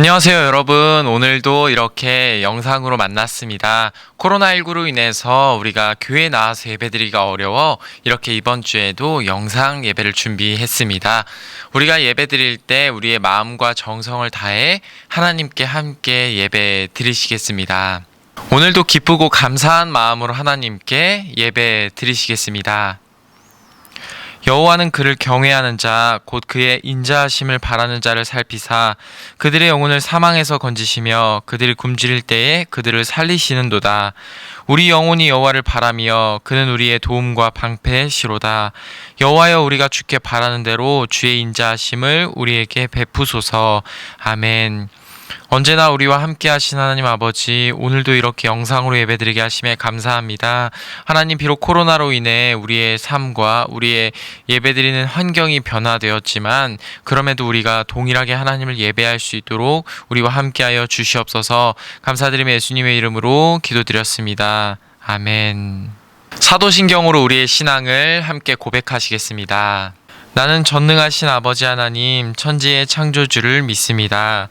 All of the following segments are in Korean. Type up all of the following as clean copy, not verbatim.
안녕하세요, 여러분. 오늘도 이렇게 영상으로 만났습니다. 코로나19로 인해서 우리가 교회에 나와서 예배드리기가 어려워 이렇게 이번 주에도 영상 예배를 준비했습니다. 우리가 예배드릴 때 우리의 마음과 정성을 다해 하나님께 함께 예배 드리시겠습니다. 오늘도 기쁘고 감사한 마음으로 하나님께 예배 드리시겠습니다. 여호와는 그를 경외하는 자 곧 그의 인자하심을 바라는 자를 살피사 그들의 영혼을 사망에서 건지시며 그들이 굶주릴 때에 그들을 살리시는도다. 우리 영혼이 여호와를 바라며 그는 우리의 도움과 방패의 시로다. 여호와여, 우리가 주께 바라는 대로 주의 인자하심을 우리에게 베푸소서. 아멘. 언제나 우리와 함께 하신 하나님 아버지, 오늘도 이렇게 영상으로 예배드리게 하심에 감사합니다. 하나님, 비록 코로나로 인해 우리의 삶과 우리의 예배드리는 환경이 변화되었지만 그럼에도 우리가 동일하게 하나님을 예배할 수 있도록 우리와 함께하여 주시옵소서. 감사드리며 예수님의 이름으로 기도드렸습니다. 아멘. 사도신경으로 우리의 신앙을 함께 고백하시겠습니다. 나는 전능하신 아버지 하나님, 천지의 창조주를 믿습니다.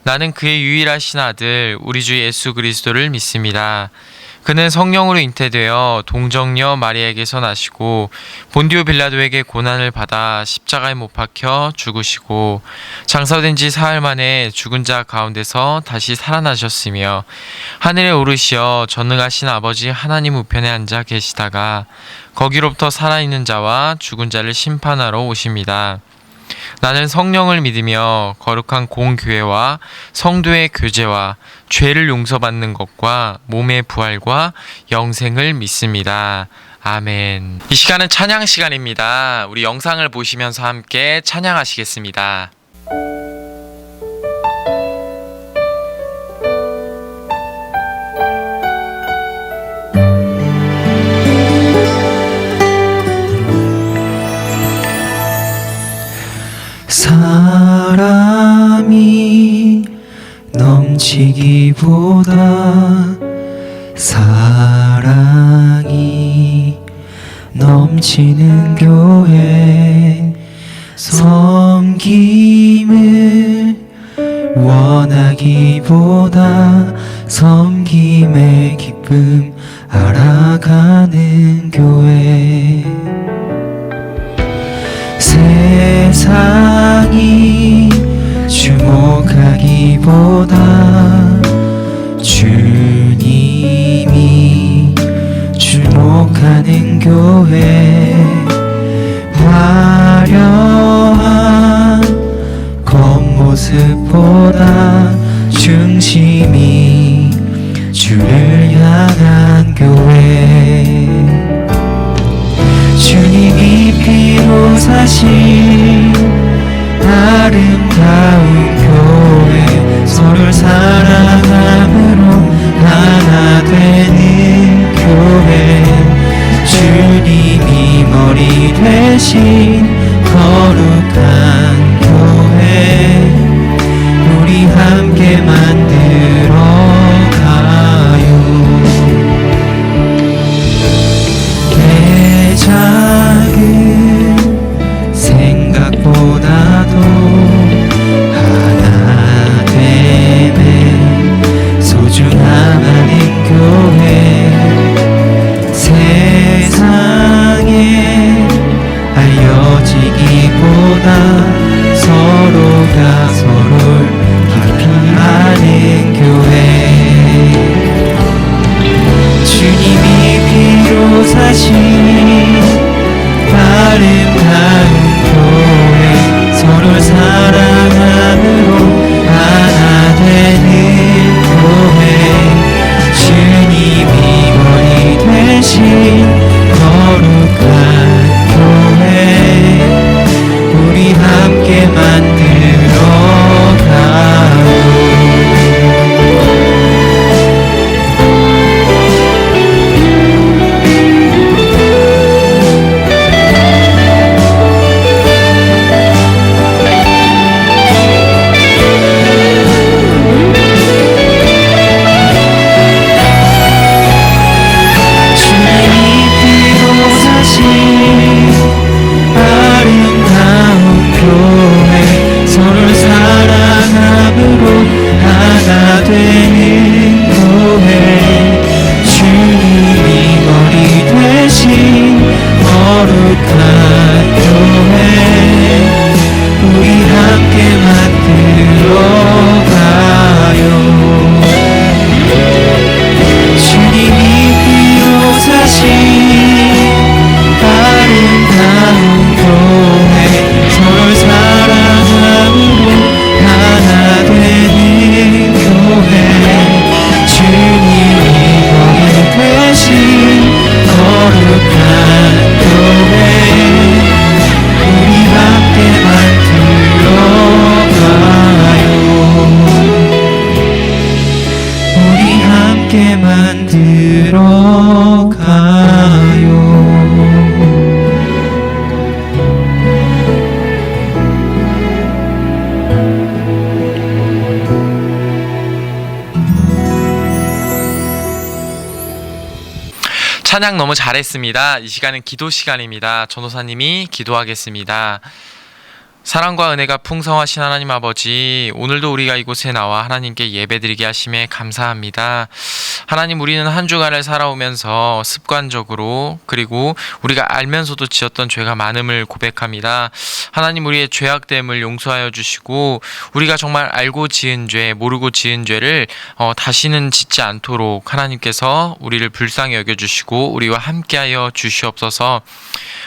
나는 그의 유일하신 아들 우리 주 예수 그리스도를 믿습니다. 그는 성령으로 잉태되어 동정녀 마리아에게서 나시고 본디오 빌라도에게 고난을 받아 십자가에 못 박혀 죽으시고 장사된 지 사흘 만에 죽은 자 가운데서 다시 살아나셨으며 하늘에 오르시어 전능하신 아버지 하나님 우편에 앉아 계시다가 거기로부터 살아있는 자와 죽은 자를 심판하러 오십니다. 나는 성령을 믿으며 거룩한 공교회와 성도의 교제와 죄를 용서받는 것과 몸의 부활과 영생을 믿습니다. 아멘. 이 시간은 찬양 시간입니다. 우리 영상을 보시면서 함께 찬양하시겠습니다. 사람이 넘치기보다 사랑이 넘치는 교회, 섬김을 원하기보다 섬김의 기쁨 알아가는 교회, 세상이 주목하기보다 주님이 주목하는 교회, 화려한 겉모습보다 중심이 주를 향한 교회, 주님이 피로 사신 아름다운 교회, 서로를 사랑함으로 하나 되는 교회, 주님이 머리 되신 거룩한 교회, 우리 함께 만들어 찬양 너무 잘했습니다. 이 시간은 기도 시간입니다. 전도사님이 기도하겠습니다. 사랑과 은혜가 풍성하신 하나님 아버지, 오늘도 우리가 이곳에 나와 하나님께 예배드리게 하심에 감사합니다. 하나님, 우리는 한 주간을 살아오면서 습관적으로 그리고 우리가 알면서도 지었던 죄가 많음을 고백합니다. 하나님, 우리의 죄악됨을 용서하여 주시고 우리가 정말 알고 지은 죄, 모르고 지은 죄를 다시는 짓지 않도록 하나님께서 우리를 불쌍히 여겨주시고 우리와 함께하여 주시옵소서.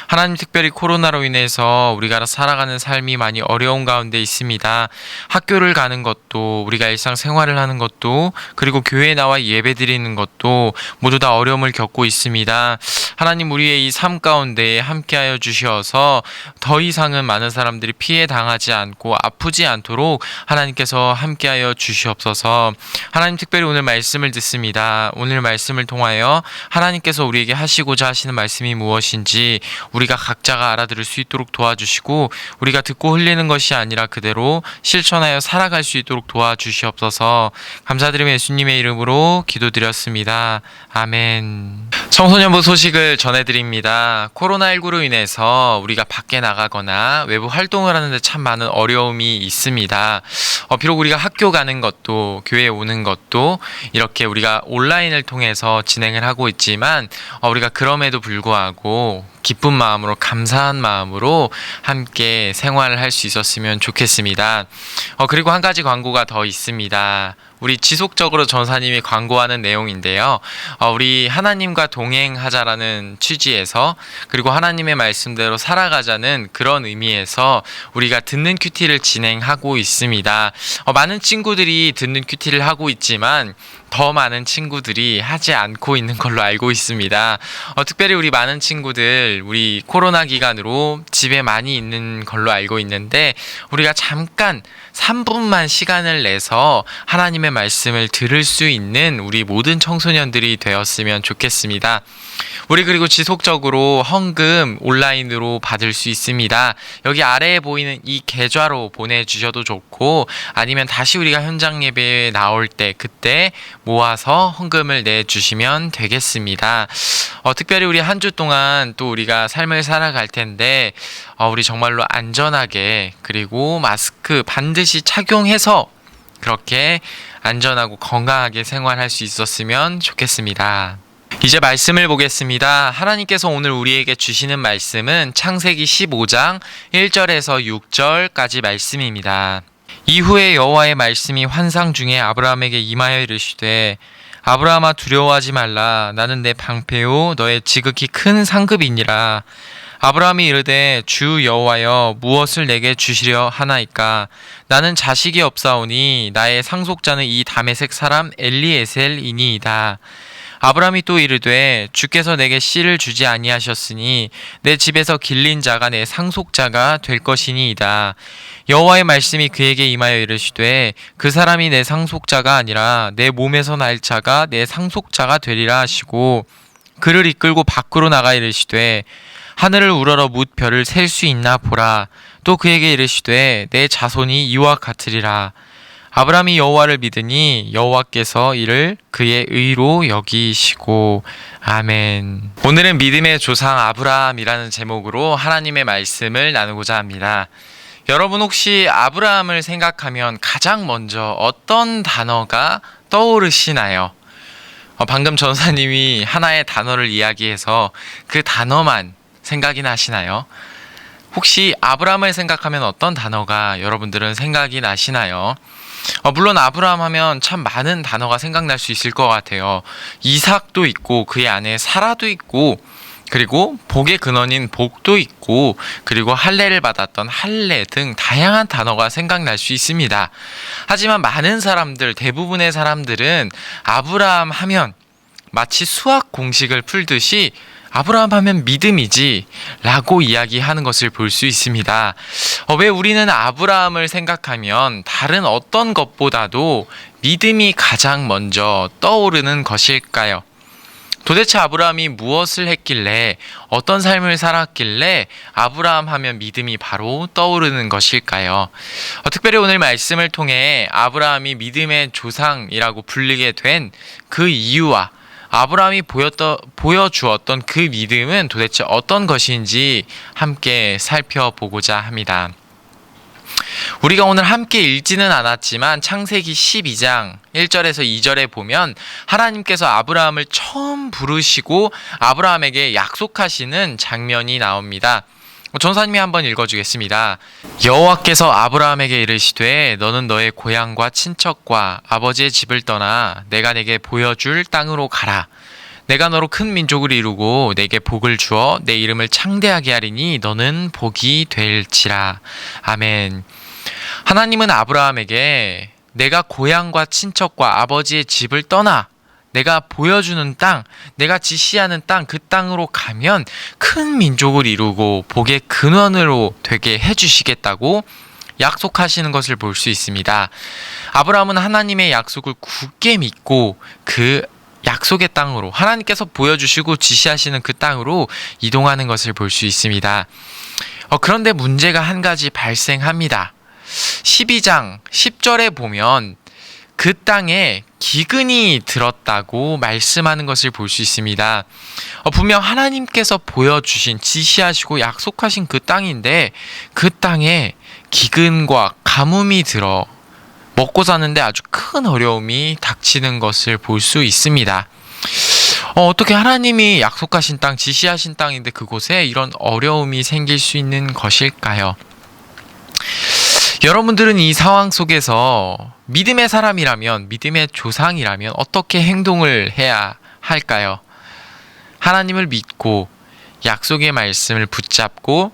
하나님, 특별히 코로나로 인해서 우리가 살아가는 삶이 많이 어려운 가운데 있습니다. 학교를 가는 것도, 우리가 일상생활을 하는 것도, 그리고 교회에 나와 예배드리는 것도 모두 다 어려움을 겪고 있습니다. 하나님, 우리의 이 삶 가운데 함께하여 주시어서 더 이상은 많은 사람들이 피해 당하지 않고 아프지 않도록 하나님께서 함께하여 주시옵소서. 하나님, 특별히 오늘 말씀을 듣습니다. 오늘 말씀을 통하여 하나님께서 우리에게 하시고자 하시는 말씀이 무엇인지 우리가 각자가 알아들을 수 있도록 도와주시고, 우리가 듣고 흘리는 것이 아니라 그대로 실천하여 살아갈 수 있도록 도와주시옵소서. 감사드리며 예수님의 이름으로 기도드렸습니다. 아멘. 청소년부 소식을 전해드립니다. 코로나19로 인해서 우리가 밖에 나가거나 외부 활동을 하는데 참 많은 어려움이 있습니다. 비록 우리가 학교 가는 것도, 교회에 오는 것도 이렇게 우리가 온라인을 통해서 진행을 하고 있지만, 우리가 그럼에도 불구하고 기쁜 마음으로, 감사한 마음으로 함께 생활을 할 수 있었으면 좋겠습니다. 그리고 한 가지 광고가 더 있습니다. 우리 지속적으로 전사님이 광고하는 내용인데요. 우리 하나님과 동행하자라는 취지에서, 그리고 하나님의 말씀대로 살아가자는 그런 의미에서 우리가 듣는 큐티를 진행하고 있습니다. 많은 친구들이 듣는 큐티를 하고 있지만 더 많은 친구들이 하지 않고 있는 걸로 알고 있습니다. 특별히 우리 많은 친구들, 우리 코로나 기간으로 집에 많이 있는 걸로 알고 있는데, 우리가 잠깐 3분만 시간을 내서 하나님의 말씀을 들을 수 있는 우리 모든 청소년들이 되었으면 좋겠습니다. 우리 그리고 지속적으로 헌금 온라인으로 받을 수 있습니다. 여기 아래에 보이는 이 계좌로 보내주셔도 좋고, 아니면 다시 우리가 현장 예배에 나올 때 그때 모아서 헌금을 내주시면 되겠습니다. 특별히 우리 한 주 동안 또 우리가 삶을 살아갈 텐데, 우리 정말로 안전하게, 그리고 마스크 반드시 착용해서 그렇게 안전하고 건강하게 생활할 수 있었으면 좋겠습니다. 이제 말씀을 보겠습니다. 하나님께서 오늘 우리에게 주시는 말씀은 창세기 15장 1절에서 6절까지 말씀입니다. 이후에 여호와의 말씀이 환상 중에 아브라함에게 임하여 이르시되, 아브라함아, 두려워하지 말라. 나는 내 방패요 너의 지극히 큰 상급이니라. 아브라함이 이르되, 주 여호와여, 무엇을 내게 주시려 하나이까? 나는 자식이 없사오니 나의 상속자는 이 다메섹 사람 엘리에셀이니이다. 아브라함이 또 이르되, 주께서 내게 씨를 주지 아니하셨으니 내 집에서 길린 자가 내 상속자가 될 것이니이다. 여호와의 말씀이 그에게 임하여 이르시되, 그 사람이 내 상속자가 아니라 내 몸에서 날 자가 내 상속자가 되리라 하시고, 그를 이끌고 밖으로 나가 이르시되, 하늘을 우러러 뭇 별을 셀 수 있나 보라. 또 그에게 이르시되, 내 자손이 이와 같으리라. 아브라함이 여호와를 믿으니 여호와께서 이를 그의 의로 여기시고. 아멘. 오늘은 믿음의 조상 아브라함이라는 제목으로 하나님의 말씀을 나누고자 합니다. 여러분, 혹시 아브라함을 생각하면 가장 먼저 어떤 단어가 떠오르시나요? 방금 전사님이 하나의 단어를 이야기해서 그 단어만 생각이 나시나요? 혹시 아브라함을 생각하면 어떤 단어가 여러분들은 생각이 나시나요? 물론 아브라함 하면 참 많은 단어가 생각날 수 있을 것 같아요. 이삭도 있고, 그의 아내 사라도 있고, 그리고 복의 근원인 복도 있고, 그리고 할례를 받았던 할례 등 다양한 단어가 생각날 수 있습니다. 하지만 많은 사람들, 대부분의 사람들은 아브라함 하면 마치 수학 공식을 풀듯이 아브라함 하면 믿음이지 라고 이야기하는 것을 볼 수 있습니다. 왜 우리는 아브라함을 생각하면 다른 어떤 것보다도 믿음이 가장 먼저 떠오르는 것일까요? 도대체 아브라함이 무엇을 했길래, 어떤 삶을 살았길래 아브라함 하면 믿음이 바로 떠오르는 것일까요? 특별히 오늘 말씀을 통해 아브라함이 믿음의 조상이라고 불리게 된 그 이유와 아브라함이 보여주었던 그 믿음은 도대체 어떤 것인지 함께 살펴보고자 합니다. 우리가 오늘 함께 읽지는 않았지만 창세기 12장 1절에서 2절에 보면 하나님께서 아브라함을 처음 부르시고 아브라함에게 약속하시는 장면이 나옵니다. 전사님이 한번 읽어주겠습니다. 여호와께서 아브라함에게 이르시되 너는 너의 고향과 친척과 아버지의 집을 떠나 내가 내게 보여줄 땅으로 가라. 내가 너로 큰 민족을 이루고 내게 복을 주어 내 이름을 창대하게 하리니 너는 복이 될지라. 아멘. 하나님은 아브라함에게 내가 고향과 친척과 아버지의 집을 떠나 내가 보여주는 땅, 내가 지시하는 땅, 그 땅으로 가면 큰 민족을 이루고 복의 근원으로 되게 해주시겠다고 약속하시는 것을 볼 수 있습니다. 아브라함은 하나님의 약속을 굳게 믿고 그 약속의 땅으로, 하나님께서 보여주시고 지시하시는 그 땅으로 이동하는 것을 볼 수 있습니다. 그런데 문제가 한 가지 발생합니다. 12장 10절에 보면 그 땅에 기근이 들었다고 말씀하는 것을 볼 수 있습니다. 분명 하나님께서 보여주신, 지시하시고 약속하신 그 땅인데 그 땅에 기근과 가뭄이 들어 먹고 사는데 아주 큰 어려움이 닥치는 것을 볼 수 있습니다. 어떻게 하나님이 약속하신 땅, 지시하신 땅인데 그곳에 이런 어려움이 생길 수 있는 것일까요? 여러분들은 이 상황 속에서 믿음의 사람이라면, 믿음의 조상이라면 어떻게 행동을 해야 할까요? 하나님을 믿고 약속의 말씀을 붙잡고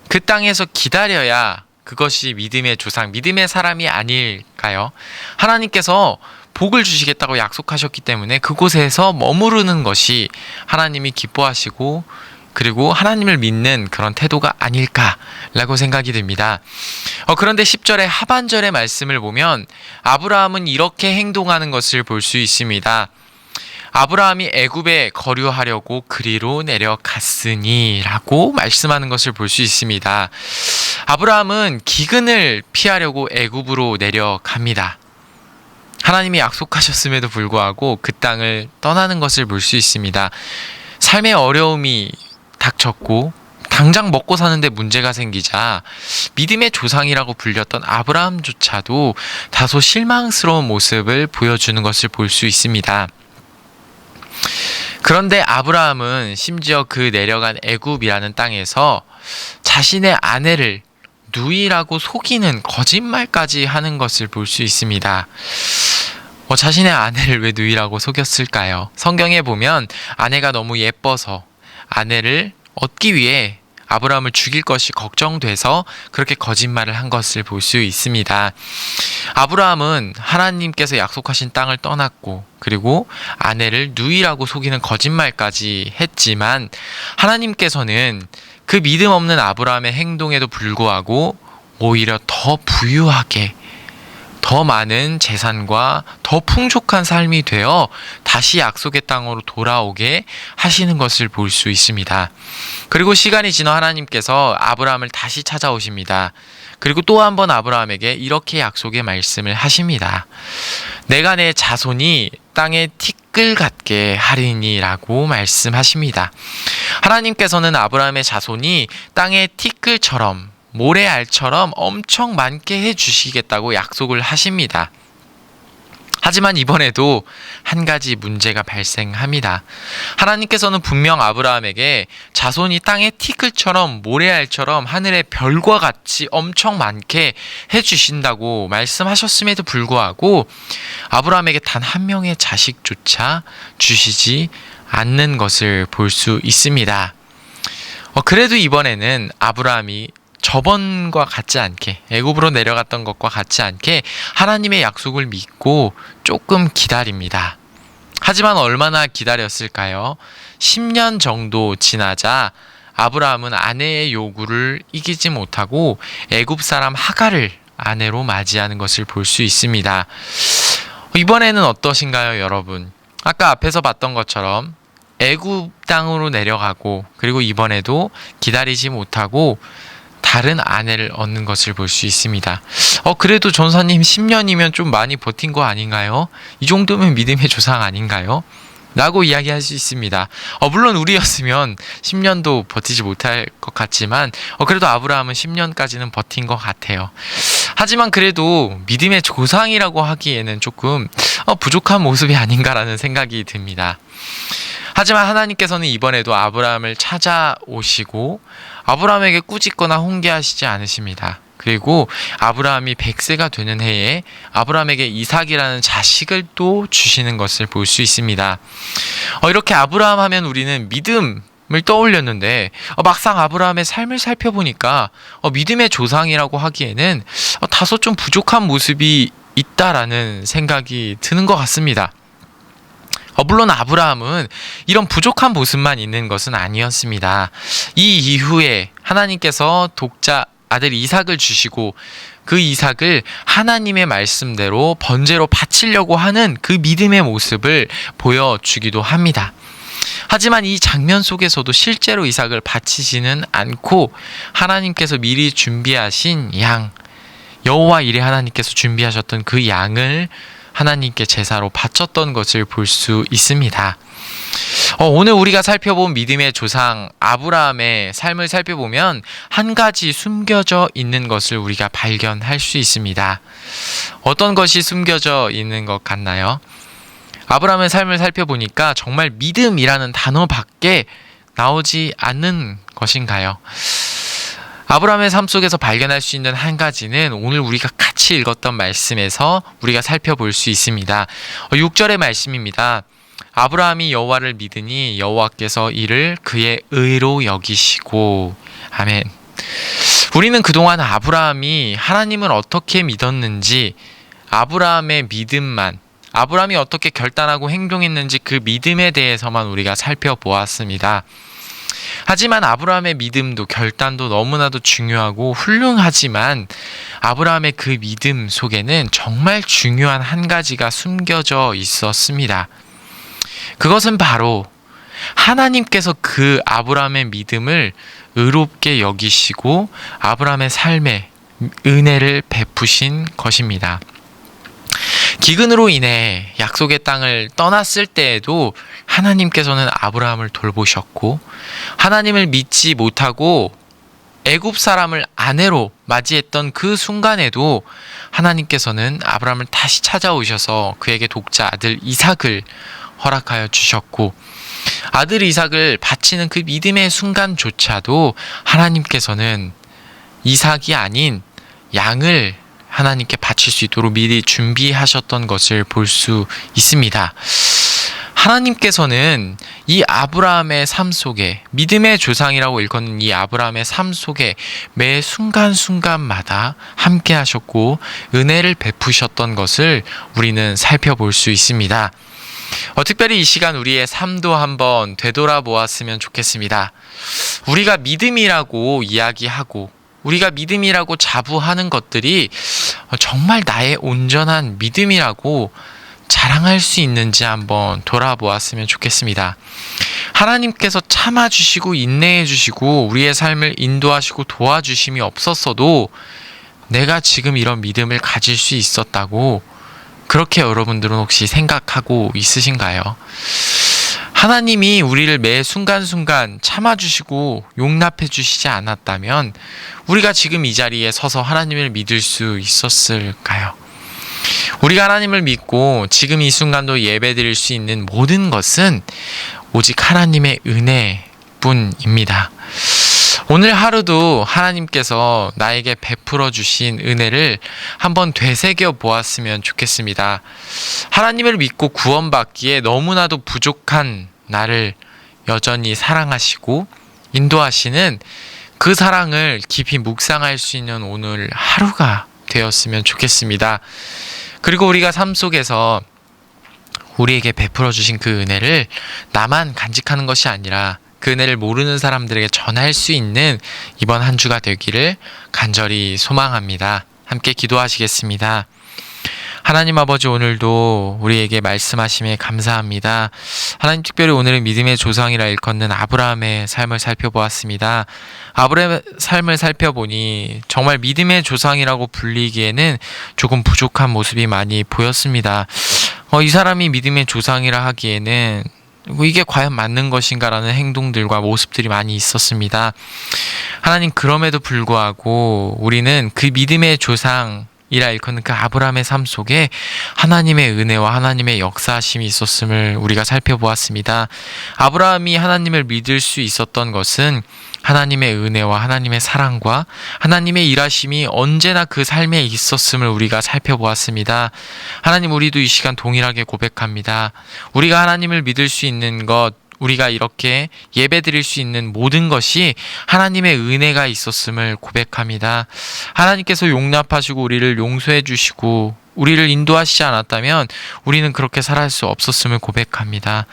그 땅에서 기다려야 그것이 믿음의 조상, 믿음의 사람이 아닐까요? 하나님께서 복을 주시겠다고 약속하셨기 때문에 그곳에서 머무르는 것이 하나님이 기뻐하시고 그리고 하나님을 믿는 그런 태도가 아닐까라고 생각이 듭니다. 그런데 10절의 하반절의 말씀을 보면 아브라함은 이렇게 행동하는 것을 볼 수 있습니다. 아브라함이 애굽에 거류하려고 그리로 내려갔으니 라고 말씀하는 것을 볼 수 있습니다. 아브라함은 기근을 피하려고 애굽으로 내려갑니다. 하나님이 약속하셨음에도 불구하고 그 땅을 떠나는 것을 볼 수 있습니다. 삶의 어려움이 닥쳤고 당장 먹고 사는데 문제가 생기자 믿음의 조상이라고 불렸던 아브라함조차도 다소 실망스러운 모습을 보여주는 것을 볼 수 있습니다. 그런데 아브라함은 심지어 그 내려간 애굽이라는 땅에서 자신의 아내를 누이라고 속이는 거짓말까지 하는 것을 볼 수 있습니다. 자신의 아내를 왜 누이라고 속였을까요? 성경에 보면 아내가 너무 예뻐서 아내를 얻기 위해 아브라함을 죽일 것이 걱정돼서 그렇게 거짓말을 한 것을 볼 수 있습니다. 아브라함은 하나님께서 약속하신 땅을 떠났고 그리고 아내를 누이라고 속이는 거짓말까지 했지만 하나님께서는 그 믿음 없는 아브라함의 행동에도 불구하고 오히려 더 부유하게 더 많은 재산과 더 풍족한 삶이 되어 다시 약속의 땅으로 돌아오게 하시는 것을 볼 수 있습니다. 그리고 시간이 지나 하나님께서 아브라함을 다시 찾아오십니다. 그리고 또 한 번 아브라함에게 이렇게 약속의 말씀을 하십니다. 내가 내 자손이 땅에 티끌 같게 하리니라고 말씀하십니다. 하나님께서는 아브라함의 자손이 땅의 티끌처럼 모래알처럼 엄청 많게 해주시겠다고 약속을 하십니다. 하지만 이번에도 한 가지 문제가 발생합니다. 하나님께서는 분명 아브라함에게 자손이 땅의 티끌처럼 모래알처럼 하늘의 별과 같이 엄청 많게 해주신다고 말씀하셨음에도 불구하고 아브라함에게 단 한 명의 자식조차 주시지 않는 것을 볼 수 있습니다. 그래도 이번에는 아브라함이 저번과 같지 않게 애굽으로 내려갔던 것과 같지 않게 하나님의 약속을 믿고 조금 기다립니다. 하지만 얼마나 기다렸을까요? 10년 정도 지나자 아브라함은 아내의 요구를 이기지 못하고 애굽 사람 하갈을 아내로 맞이하는 것을 볼 수 있습니다. 이번에는 어떠신가요, 여러분? 아까 앞에서 봤던 것처럼 애굽 땅으로 내려가고 그리고 이번에도 기다리지 못하고 다른 아내를 얻는 것을 볼 수 있습니다. 그래도 전사님 10년이면 좀 많이 버틴 거 아닌가요? 이 정도면 믿음의 조상 아닌가요? 라고 이야기할 수 있습니다. 물론 우리였으면 10년도 버티지 못할 것 같지만 그래도 아브라함은 10년까지는 버틴 것 같아요. 하지만 그래도 믿음의 조상이라고 하기에는 조금 부족한 모습이 아닌가라는 생각이 듭니다. 하지만 하나님께서는 이번에도 아브라함을 찾아오시고 아브라함에게 꾸짖거나 훈계하시지 않으십니다. 그리고 아브라함이 100세가 되는 해에 아브라함에게 이삭이라는 자식을 또 주시는 것을 볼 수 있습니다. 이렇게 아브라함 하면 우리는 믿음을 떠올렸는데 막상 아브라함의 삶을 살펴보니까 믿음의 조상이라고 하기에는 다소 좀 부족한 모습이 있다라는 생각이 드는 것 같습니다. 물론 아브라함은 이런 부족한 모습만 있는 것은 아니었습니다. 이 이후에 하나님께서 독자 아들 이삭을 주시고 그 이삭을 하나님의 말씀대로 번제로 바치려고 하는 그 믿음의 모습을 보여주기도 합니다. 하지만 이 장면 속에서도 실제로 이삭을 바치지는 않고 하나님께서 미리 준비하신 양, 여호와 이레 하나님께서 준비하셨던 그 양을 하나님께 제사로 바쳤던 것을 볼 수 있습니다. 오늘 우리가 살펴본 믿음의 조상 아브라함의 삶을 살펴보면 한 가지 숨겨져 있는 것을 우리가 발견할 수 있습니다. 어떤 것이 숨겨져 있는 것 같나요? 아브라함의 삶을 살펴보니까 정말 믿음이라는 단어밖에 나오지 않는 것인가요? 아브라함의 삶 속에서 발견할 수 있는 한 가지는 오늘 우리가 같이 읽었던 말씀에서 우리가 살펴볼 수 있습니다. 6절의 말씀입니다. 아브라함이 여호와를 믿으니 여호와께서 이를 그의 의로 여기시고. 아멘. 우리는 그동안 아브라함이 하나님을 어떻게 믿었는지, 아브라함의 믿음만, 아브라함이 어떻게 결단하고 행동했는지 그 믿음에 대해서만 우리가 살펴보았습니다. 하지만 아브라함의 믿음도 결단도 너무나도 중요하고 훌륭하지만 아브라함의 그 믿음 속에는 정말 중요한 한 가지가 숨겨져 있었습니다. 그것은 바로 하나님께서 그 아브라함의 믿음을 의롭게 여기시고 아브라함의 삶에 은혜를 베푸신 것입니다. 기근으로 인해 약속의 땅을 떠났을 때에도 하나님께서는 아브라함을 돌보셨고, 하나님을 믿지 못하고 애굽 사람을 아내로 맞이했던 그 순간에도 하나님께서는 아브라함을 다시 찾아오셔서 그에게 독자 아들 이삭을 허락하여 주셨고, 아들 이삭을 바치는 그 믿음의 순간조차도 하나님께서는 이삭이 아닌 양을 하나님께 바칠 수 있도록 미리 준비하셨던 것을 볼 수 있습니다. 하나님께서는 이 아브라함의 삶 속에, 믿음의 조상이라고 일컫는 이 아브라함의 삶 속에 매 순간순간마다 함께 하셨고 은혜를 베푸셨던 것을 우리는 살펴볼 수 있습니다. 특별히 이 시간 우리의 삶도 한번 되돌아보았으면 좋겠습니다. 우리가 믿음이라고 이야기하고 우리가 믿음이라고 자부하는 것들이 정말 나의 온전한 믿음이라고 자랑할 수 있는지 한번 돌아보았으면 좋겠습니다. 하나님께서 참아주시고 인내해주시고 우리의 삶을 인도하시고 도와주심이 없었어도 내가 지금 이런 믿음을 가질 수 있었다고 그렇게 여러분들은 혹시 생각하고 있으신가요? 하나님이 우리를 매 순간순간 참아주시고 용납해주시지 않았다면 우리가 지금 이 자리에 서서 하나님을 믿을 수 있었을까요? 우리가 하나님을 믿고 지금 이 순간도 예배드릴 수 있는 모든 것은 오직 하나님의 은혜뿐입니다. 오늘 하루도 하나님께서 나에게 베풀어 주신 은혜를 한번 되새겨 보았으면 좋겠습니다. 하나님을 믿고 구원받기에 너무나도 부족한 나를 여전히 사랑하시고 인도하시는 그 사랑을 깊이 묵상할 수 있는 오늘 하루가 되었으면 좋겠습니다. 그리고 우리가 삶 속에서 우리에게 베풀어 주신 그 은혜를 나만 간직하는 것이 아니라 그 은혜를 모르는 사람들에게 전할 수 있는 이번 한 주가 되기를 간절히 소망합니다. 함께 기도하시겠습니다. 하나님 아버지, 오늘도 우리에게 말씀하심에 감사합니다. 하나님, 특별히 오늘은 믿음의 조상이라 일컫는 아브라함의 삶을 살펴보았습니다. 아브라함의 삶을 살펴보니 정말 믿음의 조상이라고 불리기에는 조금 부족한 모습이 많이 보였습니다. 이 사람이 믿음의 조상이라 하기에는 그리고 이게 과연 맞는 것인가라는 행동들과 모습들이 많이 있었습니다. 하나님, 그럼에도 불구하고 우리는 그 믿음의 조상 이라 일컫는 그 아브라함의 삶 속에 하나님의 은혜와 하나님의 역사하심이 있었음을 우리가 살펴보았습니다. 아브라함이 하나님을 믿을 수 있었던 것은 하나님의 은혜와 하나님의 사랑과 하나님의 일하심이 언제나 그 삶에 있었음을 우리가 살펴보았습니다. 하나님, 우리도 이 시간 동일하게 고백합니다. 우리가 하나님을 믿을 수 있는 것, 우리가 이렇게 예배 드릴 수 있는 모든 것이 하나님의 은혜가 있었음을 고백합니다. 하나님께서 용납하시고 우리를 용서해 주시고 우리를 인도하시지 않았다면 우리는 그렇게 살아갈 수 없었음을 고백합니다.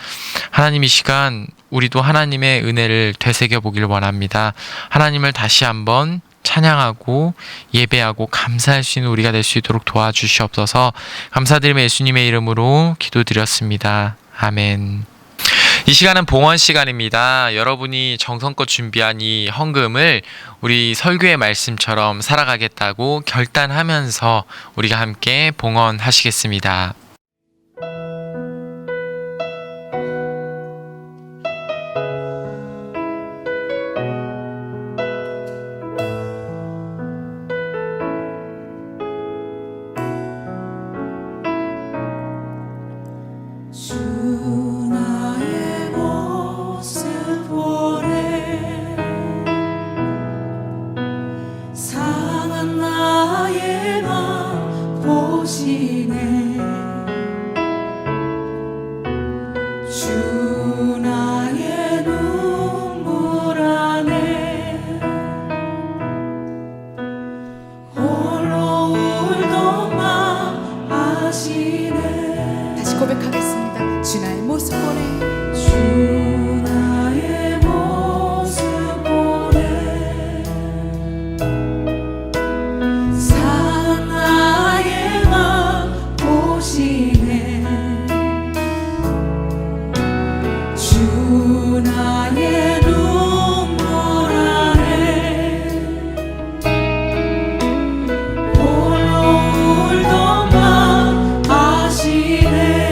하나님, 이 시간 우리도 하나님의 은혜를 되새겨 보길 원합니다. 하나님을 다시 한번 찬양하고 예배하고 감사할 수 있는 우리가 될 수 있도록 도와주시옵소서. 감사드리며 예수님의 이름으로 기도드렸습니다. 아멘. 이 시간은 봉헌 시간입니다. 여러분이 정성껏 준비한 이 헌금을 우리 설교의 말씀처럼 살아가겠다고 결단하면서 우리가 함께 봉헌하시겠습니다. 다시 고백하겠습니다. 주 나의 모습 보내. 주 나의 모습 보내. 산 나의 맘 보시네. 주 나의 눈물 안에 홀로 울던 맘 아시네.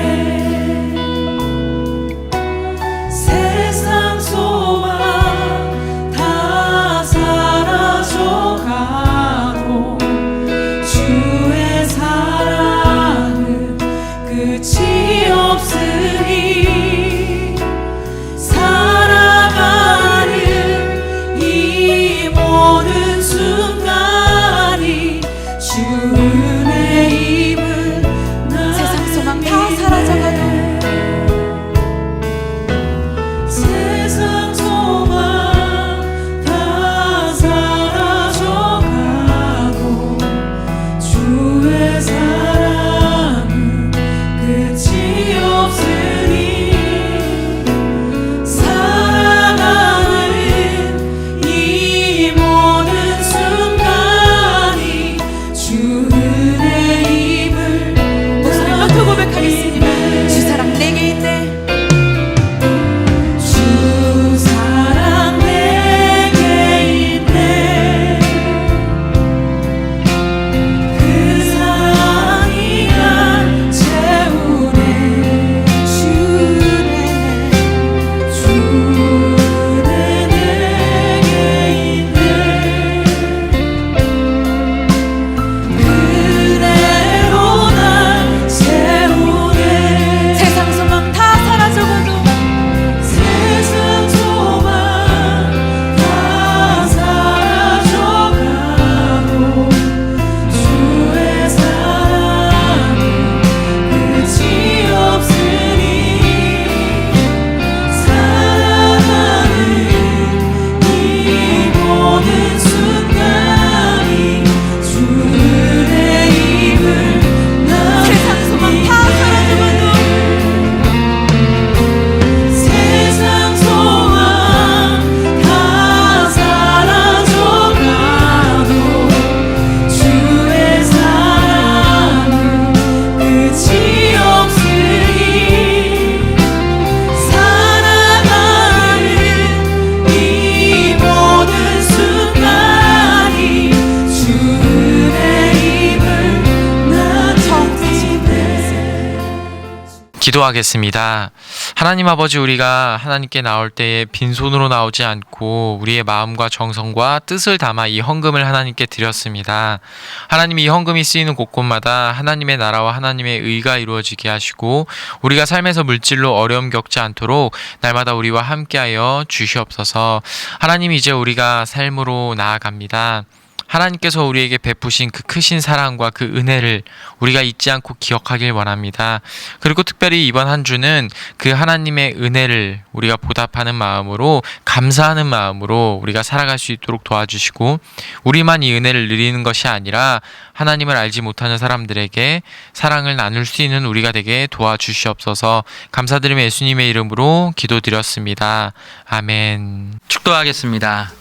기도하겠습니다. 하나님 아버지, 우리가 하나님께 나올 때에 빈손으로 나오지 않고 우리의 마음과 정성과 뜻을 담아 이 헌금을 하나님께 드렸습니다. 하나님, 이 헌금이 쓰이는 곳곳마다 하나님의 나라와 하나님의 의가 이루어지게 하시고 우리가 삶에서 물질로 어려움 겪지 않도록 날마다 우리와 함께하여 주시옵소서. 하나님, 이제 우리가 삶으로 나아갑니다. 하나님께서 우리에게 베푸신 그 크신 사랑과 그 은혜를 우리가 잊지 않고 기억하길 원합니다. 그리고 특별히 이번 한 주는 그 하나님의 은혜를 우리가 보답하는 마음으로, 감사하는 마음으로 우리가 살아갈 수 있도록 도와주시고, 우리만 이 은혜를 누리는 것이 아니라 하나님을 알지 못하는 사람들에게 사랑을 나눌 수 있는 우리가 되게 도와주시옵소서. 감사드리며 예수님의 이름으로 기도드렸습니다. 아멘. 축도하겠습니다.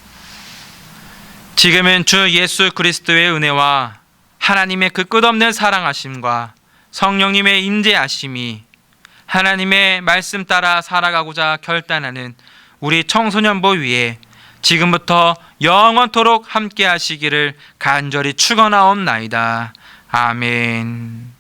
지금은 주 예수 그리스도의 은혜와 하나님의 그 끝없는 사랑하심과 성령님의 임재하심이 하나님의 말씀 따라 살아가고자 결단하는 우리 청소년부 위에 지금부터 영원토록 함께 하시기를 간절히 축원하옵나이다. 아멘.